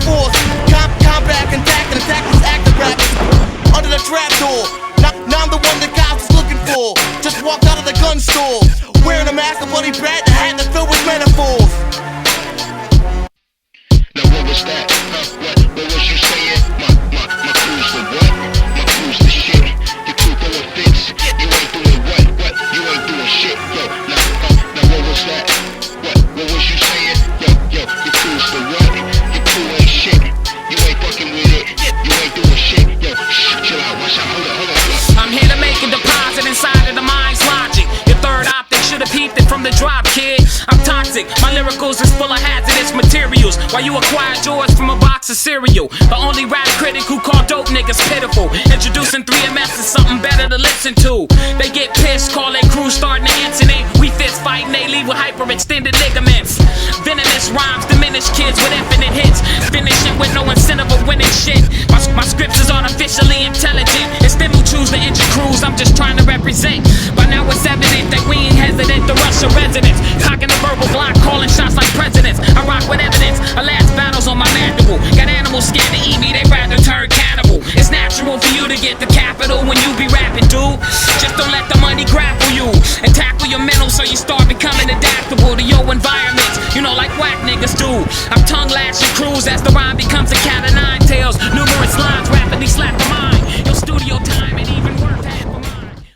metaphors. Combat, contact, and attack these active rappers under the trap door. Now I'm the one the cops is looking for. Just walked out of the gun store, wearing a mask, a bloody bat, and a hat that's filled with metaphors. Now what was that? What was you saying? My crew's the what? My crew's the shit. Your crew throwing fits. You ain't doing what? You ain't doing shit. Yo, now what was that? What was you saying? Yo, your crew's the what? Your crew ain't shit. You ain't fucking with it. You ain't doing shit. Yo, chill out. Watch out. Hold on. I'm here to make a deposit inside of the mind's logic. Your third optic should have peeped it from the drop, kid. I'm toxic. My lyricals is full of hazardous materials. While you acquired yours from a box of cereal. The only rap critic who call dope niggas pitiful. Introducing 3MS is something better to listen to. They get pissed, call their crew starting an incident. We fist fighting, they leave with hyperextended ligaments. Venomous rhymes diminish kids with infinite hits. Finishing with no incentive of winning shit. My scripts is artificially intelligent. It's them who choose to enter crews, I'm just trying to represent. By now it's evident that we ain't hesitant to rush a residence. Cocking the verbal block, calling shots like presidents. I rock with evidence, a last battle's on my mandible. Got animals scared to eat me, they rather turn cannibal. It's natural for you to get the capital when you be rapping, dude. Just don't let the money grapple you. And tackle your mental so you start becoming adaptable to your environment. You know, like whack niggas do. I'm tongue lashing crews as the rhyme becomes a cat of nine tails.